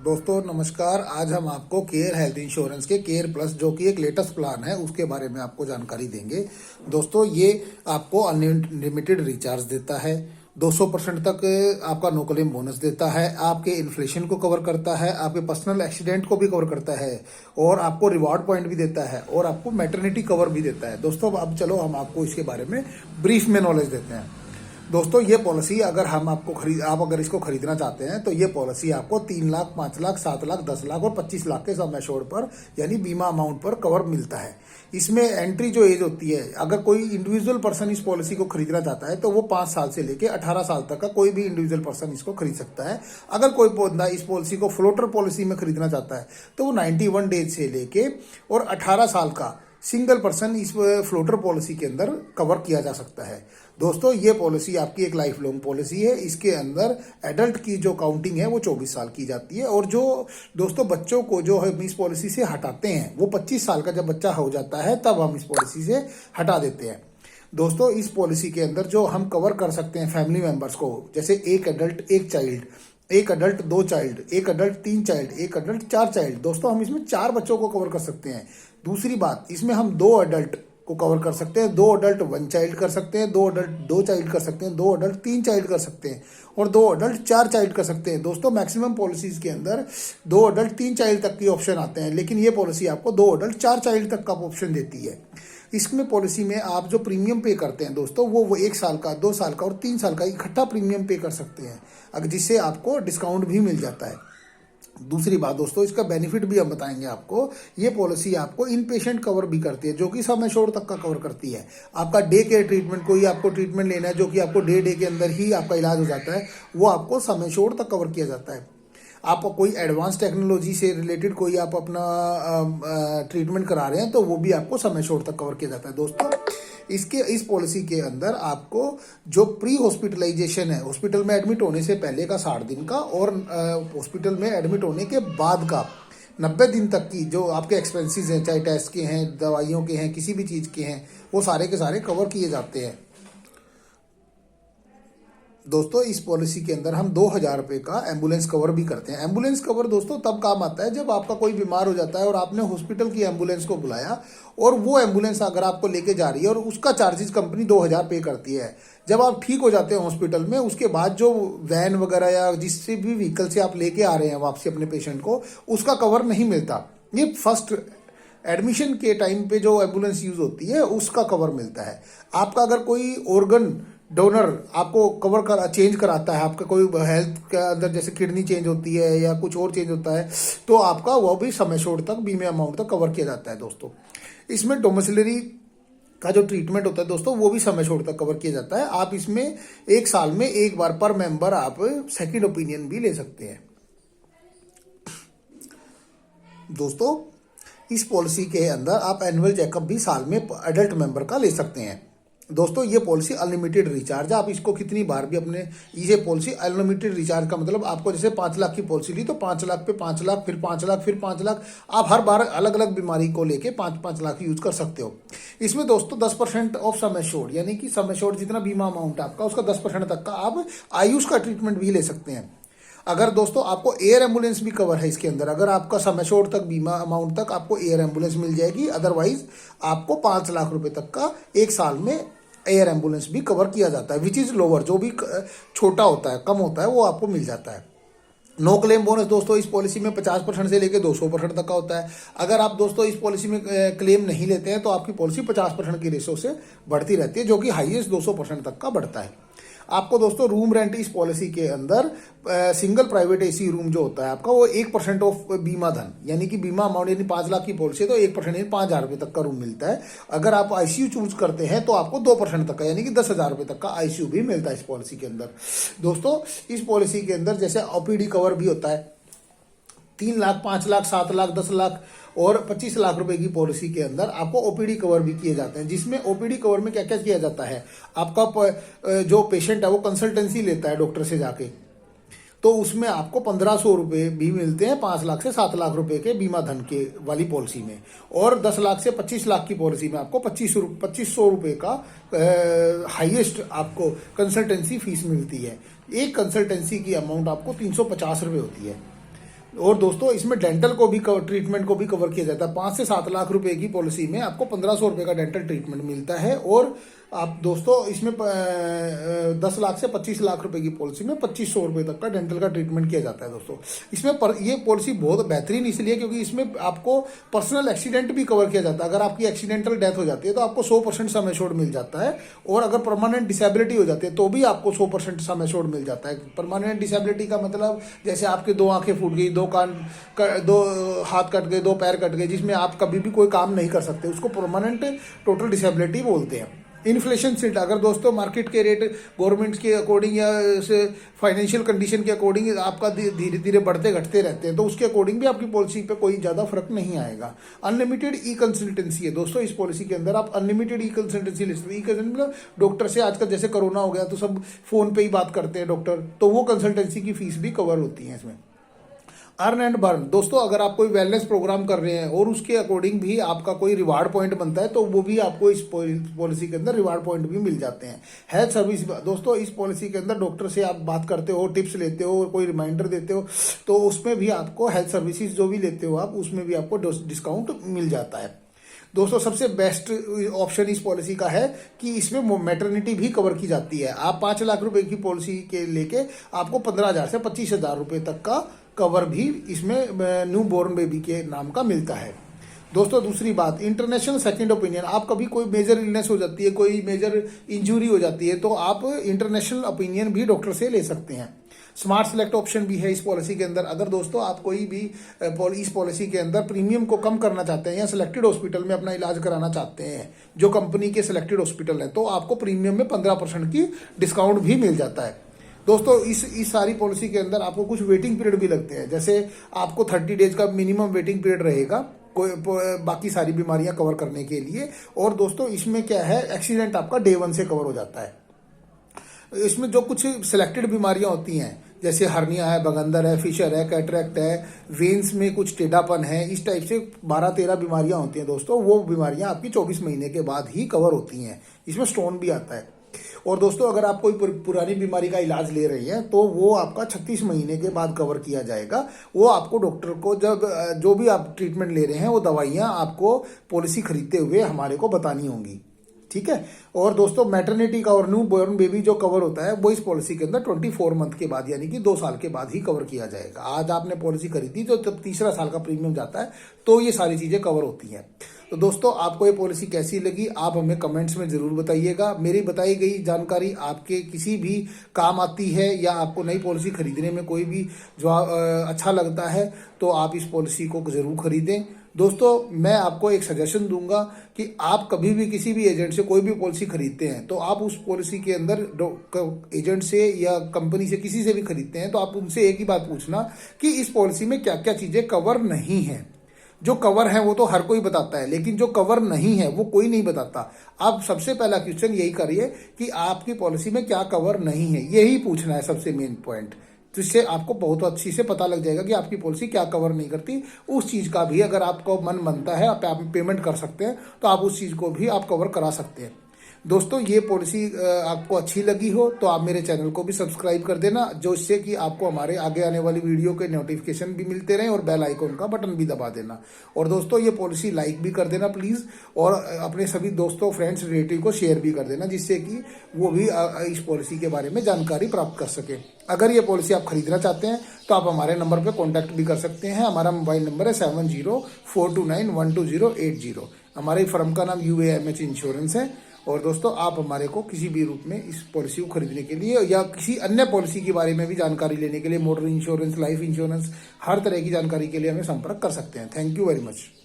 दोस्तों नमस्कार। आज हम आपको केयर हेल्थ इंश्योरेंस के केयर प्लस जो कि एक लेटेस्ट प्लान है उसके बारे में आपको जानकारी देंगे। दोस्तों ये आपको अनलिमिटेड रिचार्ज देता है, 200% तक आपका नो क्लेम बोनस देता है, आपके इन्फ्लेशन को कवर करता है, आपके पर्सनल एक्सीडेंट को भी कवर करता है और आपको रिवॉर्ड पॉइंट भी देता है और आपको मैटरनिटी कवर भी देता है। दोस्तों अब चलो हम आपको इसके बारे में ब्रीफ में नॉलेज देते हैं। दोस्तों ये पॉलिसी अगर हम आपको आप अगर इसको खरीदना चाहते हैं तो ये पॉलिसी आपको 3 लाख, 5 लाख, 7 लाख, 10 लाख और 25 लाख के सम एश्योर्ड पर यानी बीमा अमाउंट पर कवर मिलता है। इसमें एंट्री जो एज होती है, अगर कोई इंडिविजुअल पर्सन इस पॉलिसी को खरीदना चाहता है तो वो 5 साल से लेके 18 साल तक का कोई भी इंडिविजुअल पर्सन इसको खरीद सकता है। अगर कोई बंदा इस पॉलिसी को फ्लोटर पॉलिसी में खरीदना चाहता है तो वो 91 डेज से लेके और 18 साल का सिंगल पर्सन इस फ्लोटर पॉलिसी के अंदर कवर किया जा सकता है। दोस्तों ये पॉलिसी आपकी एक लाइफ लॉन्ग पॉलिसी है। इसके अंदर एडल्ट की जो काउंटिंग है वो 24 साल की जाती है और जो दोस्तों बच्चों को जो हम इस पॉलिसी से हटाते हैं वो 25 साल का जब बच्चा हो जाता है तब हम इस पॉलिसी से हटा देते हैं। दोस्तों इस पॉलिसी के अंदर जो हम कवर कर सकते हैं फैमिली मेंबर्स को, जैसे एक एडल्ट, एक चाइल्ड, एक अडल्ट, 2 चाइल्ड, एक अडल्ट, 3 चाइल्ड, एक अडल्ट, 4 चाइल्ड। दोस्तों हम इसमें 4 बच्चों को कवर कर सकते हैं। दूसरी बात, इसमें हम 2 अडल्ट को कवर कर सकते हैं, 2 अडल्ट 1 चाइल्ड कर सकते हैं, 2 अडल्ट 2 चाइल्ड कर सकते हैं, 2 अडल्ट 3 चाइल्ड कर सकते हैं और 2 अडल्ट 4 चाइल्ड कर सकते हैं। दोस्तों मैक्सिमम पॉलिसीज के अंदर 2 अडल्ट 3 चाइल्ड तक की ऑप्शन आते हैं, लेकिन ये पॉलिसी आपको 2 अडल्ट 4 चाइल्ड तक का ऑप्शन देती है। इसमें पॉलिसी में आप जो प्रीमियम पे करते हैं दोस्तों वो 1 साल का, 2 साल का और 3 साल का इकट्ठा प्रीमियम पे कर सकते हैं, अगर जिससे आपको डिस्काउंट भी मिल जाता है। दूसरी बात दोस्तों, इसका बेनिफिट भी हम बताएंगे आपको। ये पॉलिसी आपको इन पेशेंट कवर भी करती है जो कि सम एश्योर्ड तक का कवर करती है। आपका डे केयर ट्रीटमेंट, कोई आपको ट्रीटमेंट लेना है जो कि आपको डे के अंदर ही आपका इलाज हो जाता है, वो आपको सम एश्योर्ड तक कवर किया जाता है। आप कोई एडवांस टेक्नोलॉजी से रिलेटेड कोई आप अपना ट्रीटमेंट करा रहे हैं तो वो भी आपको सम एश्योर्ड तक कवर किया जाता है। दोस्तों इस पॉलिसी के अंदर आपको जो प्री हॉस्पिटलाइजेशन है, हॉस्पिटल में एडमिट होने से पहले का 60 दिन का और हॉस्पिटल में एडमिट होने के बाद का 90 दिन तक की जो आपके एक्सपेंसेस हैं, चाहे टेस्ट के हैं, दवाइयों के हैं, किसी भी चीज़ के हैं, वो सारे के सारे कवर किए जाते हैं। दोस्तों इस पॉलिसी के अंदर हम 2000 रुपये का एम्बुलेंस कवर भी करते हैं। एम्बुलेंस कवर दोस्तों तब काम आता है जब आपका कोई बीमार हो जाता है और आपने हॉस्पिटल की एम्बुलेंस को बुलाया और वो एम्बुलेंस अगर आपको लेके जा रही है और उसका चार्जेस कंपनी 2000 पे करती है। जब आप ठीक हो जाते हैं हॉस्पिटल में, उसके बाद जो वैन वगैरह या जिससे भी व्हीकल से आप लेके आ रहे हैं वापसी अपने पेशेंट को, उसका कवर नहीं मिलता। ये फर्स्ट एडमिशन के टाइम पे जो एम्बुलेंस यूज होती है उसका कवर मिलता है। आपका अगर कोई ऑर्गन डोनर आपको कवर कर चेंज कराता है, आपका कोई हेल्थ के अंदर जैसे किडनी चेंज होती है या कुछ और चेंज होता है तो आपका वो भी सम एश्योर्ड तक बीमे अमाउंट तक कवर किया जाता है। दोस्तों इसमें डोमिसिलरी का जो ट्रीटमेंट होता है दोस्तों वो भी सम एश्योर्ड तक कवर किया जाता है। आप इसमें 1 साल में 1 बार पर मेंबर आप सेकंड ओपिनियन भी ले सकते हैं। दोस्तों इस पॉलिसी के अंदर आप एनुअल चेकअप भी साल में एडल्ट मेंबर का ले सकते हैं। दोस्तों ये पॉलिसी अनलिमिटेड रिचार्ज है, आप इसको कितनी बार भी अपने, ये पॉलिसी अनलिमिटेड रिचार्ज का मतलब आपको जैसे 5 लाख की पॉलिसी ली तो 5 लाख पे 5 लाख, फिर 5 लाख, फिर 5 लाख, आप हर बार अलग अलग बीमारी को लेके 5-5 लाख यूज कर सकते हो। इसमें दोस्तों 10% ऑफ सम एश्योर्ड, यानी कि सम एश्योर्ड जितना बीमा अमाउंट है आपका उसका 10% तक का आप आयुष का ट्रीटमेंट भी ले सकते हैं। अगर दोस्तों आपको एयर एम्बुलेंस भी कवर है इसके अंदर, अगर आपका सम एश्योर्ड तक बीमा अमाउंट तक आपको एयर एम्बुलेंस मिल जाएगी। अदरवाइज आपको 5 लाख रुपए तक का 1 साल में एयर एम्बुलेंस भी कवर किया जाता है, विच इज लोअर, जो भी छोटा होता है, कम होता है, वो आपको मिल जाता है। नो क्लेम बोनस दोस्तों इस पॉलिसी में 50% से लेकर 200% तक का होता है। अगर आप दोस्तों इस पॉलिसी में क्लेम नहीं लेते हैं तो आपकी पॉलिसी 50% की रेशो से बढ़ती रहती है, जो कि हाईएस्ट 200% तक का बढ़ता है। आपको दोस्तों रूम रेंट इस पॉलिसी के अंदर सिंगल प्राइवेट एसी रूम जो होता है आपका वो 1% ऑफ बीमा धन, यानी कि बीमा अमाउंट यानी 5 लाख की पॉलिसी है तो 1% यानी 5000 रुपये तक का रूम मिलता है। अगर आप आईसीयू चूज करते हैं तो आपको 2% तक का यानी कि 10,000 रुपये तक का आईसीयू भी मिलता है इस पॉलिसी के अंदर। दोस्तों इस पॉलिसी के अंदर जैसे ओपीडी कवर भी होता है, 3 लाख, 5 लाख, 7 लाख, 10 लाख और 25 लाख रुपए की पॉलिसी के अंदर आपको ओपीडी कवर भी किए जाते हैं। जिसमें ओपीडी कवर में क्या क्या किया जाता है, आपका जो पेशेंट है वो कंसल्टेंसी लेता है डॉक्टर से जाके, तो उसमें आपको 1500 रुपये भी मिलते हैं 5 लाख से 7 लाख रुपए के बीमा धन के वाली पॉलिसी में। और 10 लाख से 25 लाख की पॉलिसी में आपको 2500 रुपये का हाईएस्ट आपको कंसल्टेंसी फीस मिलती है। एक कंसल्टेंसी की अमाउंट आपको 350 रुपये होती है। और दोस्तों इसमें डेंटल को भी ट्रीटमेंट को भी कवर किया जाता है। 5 से 7 लाख रुपए की पॉलिसी में आपको 1500 रुपए का डेंटल ट्रीटमेंट मिलता है। और आप दोस्तों इसमें 10 लाख से 25 लाख रुपए की पॉलिसी में 2500 रुपए तक का डेंटल का ट्रीटमेंट किया जाता है दोस्तों। इसमें ये पॉलिसी बहुत बेहतरीन इसलिए क्योंकि इसमें आपको पर्सनल एक्सीडेंट भी कवर किया जाता है। अगर आपकी एक्सीडेंटल डेथ हो जाती है तो आपको 100% सम एश्योर्ड मिल जाता है। और अगर परमानेंट डिसेबिलिटी हो जाती है तो भी आपको 100% सम एश्योर्ड मिल जाता है। परमानेंट डिसेबिलिटी का मतलब जैसे आपके 2 आंखें फूट गई, 2 कान, 2 हाथ कट गए, 2 पैर कट गए, जिसमें आप कभी भी कोई काम नहीं कर सकते, उसको परमानेंट टोटल डिसेबिलिटी बोलते हैं। इन्फ्लेशन सीट, अगर दोस्तों मार्केट के रेट गवर्नमेंट के अकॉर्डिंग या फाइनेंशियल कंडीशन के अकॉर्डिंग आपका धीरे धीरे बढ़ते घटते रहते हैं तो उसके अकॉर्डिंग भी आपकी पॉलिसी पे कोई ज़्यादा फर्क नहीं आएगा। अनलिमिटेड ई कंसल्टेंसी है दोस्तों इस पॉलिसी के अंदर। आप अनलिमिटेड ई कंसल्टेंसी ले सकते हैं। ई कंसल्टेंसी मतलब डॉक्टर से आजकल जैसे कोरोना हो गया तो सब फोन पे ही बात करते हैं डॉक्टर, तो वो कंसल्टेंसी की फीस भी कवर होती है इसमें। अर्न एंड बर्न, दोस्तों अगर आप कोई वेलनेस प्रोग्राम कर रहे हैं और उसके अकॉर्डिंग भी आपका कोई रिवार्ड पॉइंट बनता है तो वो भी आपको इस पॉलिसी के अंदर रिवार्ड पॉइंट भी मिल जाते हैं। हेल्थ सर्विस, दोस्तों इस पॉलिसी के अंदर डॉक्टर से आप बात करते हो, टिप्स लेते हो, कोई रिमाइंडर देते हो तो उसमें भी आपको हेल्थ सर्विसेज जो भी लेते हो आप उसमें भी आपको डिस्काउंट मिल जाता है। दोस्तों सबसे बेस्ट ऑप्शन इस पॉलिसी का है कि इसमें मैटरनिटी भी कवर की जाती है। आप 5 लाख रुपए की पॉलिसी के लेके आपको 15,000 से 25,000 रुपए तक का कवर भी इसमें न्यू बोर्न बेबी के नाम का मिलता है। दोस्तों दूसरी बात, इंटरनेशनल सेकंड ओपिनियन। आप कभी कोई मेजर इलनेस हो जाती है, कोई मेजर इंजरी हो जाती है तो आप इंटरनेशनल ओपिनियन भी डॉक्टर से ले सकते हैं। स्मार्ट सेलेक्ट ऑप्शन भी है इस पॉलिसी के अंदर। अगर दोस्तों आप कोई भी इस पॉलिसी के अंदर प्रीमियम को कम करना चाहते हैं या सिलेक्टेड हॉस्पिटल में अपना इलाज कराना चाहते हैं जो कंपनी के सिलेक्टेड हॉस्पिटल है तो आपको प्रीमियम में 15% की डिस्काउंट भी मिल जाता है। दोस्तों इस सारी पॉलिसी के अंदर आपको कुछ वेटिंग पीरियड भी लगते हैं। जैसे आपको 30 डेज का मिनिमम वेटिंग पीरियड रहेगा कोई बाकी सारी बीमारियां कवर करने के लिए। और दोस्तों इसमें क्या है, एक्सीडेंट आपका डे 1 से कवर हो जाता है। इसमें जो कुछ सिलेक्टेड बीमारियां होती हैं जैसे हर्निया है, बगंदर है, फिशर है, कैटरेक्ट है, वेन्स में कुछ टेढ़ापन है, इस टाइप से 12-13 बीमारियां होती हैं दोस्तों। वो बीमारियां आपकी 24 महीने के बाद ही कवर होती हैं। इसमें स्टोन भी आता है। और दोस्तों अगर आप कोई पुरानी बीमारी का इलाज ले रही हैं तो वो आपका 36 महीने के बाद कवर किया जाएगा। वो आपको डॉक्टर को जब जो भी आप ट्रीटमेंट ले रहे हैं वो दवाइयाँ आपको पॉलिसी खरीदते हुए हमारे को बतानी होंगी, ठीक है। और दोस्तों मैटरनिटी का और न्यू बॉर्न बेबी जो कवर होता है वो इस पॉलिसी के अंदर 24 मंथ के बाद यानी कि 2 साल के बाद ही कवर किया जाएगा। आज आपने पॉलिसी खरीदी तो तब तीसरा साल का प्रीमियम जाता है तो ये सारी चीजें कवर होती हैं। तो दोस्तों आपको ये पॉलिसी कैसी लगी आप हमें कमेंट्स में जरूर बताइएगा। मेरी बताई गई जानकारी आपके किसी भी काम आती है या आपको नई पॉलिसी खरीदने में कोई भी जो अच्छा लगता है तो आप इस पॉलिसी को जरूर खरीदें। दोस्तों मैं आपको एक सजेशन दूंगा कि आप कभी भी किसी भी एजेंट से कोई भी पॉलिसी खरीदते हैं तो आप उस पॉलिसी के अंदर एजेंट से या कंपनी से किसी से भी खरीदते हैं तो आप उनसे एक ही बात पूछना कि इस पॉलिसी में क्या क्या चीजें कवर नहीं है। जो कवर है वो तो हर कोई बताता है लेकिन जो कवर नहीं है वो कोई नहीं बताता। आप सबसे पहला क्वेश्चन यही करिए कि आपकी पॉलिसी में क्या कवर नहीं है, यही पूछना है सबसे मेन पॉइंट। जिससे आपको बहुत अच्छी से पता लग जाएगा कि आपकी पॉलिसी क्या कवर नहीं करती। उस चीज का भी अगर आपको मन बनता है आप पेमेंट कर सकते हैं तो आप उस चीज को भी आप कवर करा सकते हैं। दोस्तों ये पॉलिसी आपको अच्छी लगी हो तो आप मेरे चैनल को भी सब्सक्राइब कर देना जो इससे कि आपको हमारे आगे आने वाली वीडियो के नोटिफिकेशन भी मिलते रहें और बेल आइकॉन का बटन भी दबा देना। और दोस्तों ये पॉलिसी लाइक भी कर देना प्लीज़ और अपने सभी दोस्तों फ्रेंड्स रिलेटिव को शेयर भी कर देना जिससे कि वो भी इस पॉलिसी के बारे में जानकारी प्राप्त कर सके। अगर ये पॉलिसी आप खरीदना चाहते हैं तो आप हमारे नंबर पर कॉन्टैक्ट भी कर सकते हैं। हमारा मोबाइल नंबर है 7042912080। हमारे फर्म का नाम UAMH इंश्योरेंस है। और दोस्तों आप हमारे को किसी भी रूप में इस पॉलिसी को खरीदने के लिए या किसी अन्य पॉलिसी के बारे में भी जानकारी लेने के लिए मोटर इंश्योरेंस, लाइफ इंश्योरेंस, हर तरह की जानकारी के लिए हमें संपर्क कर सकते हैं। Thank you very much.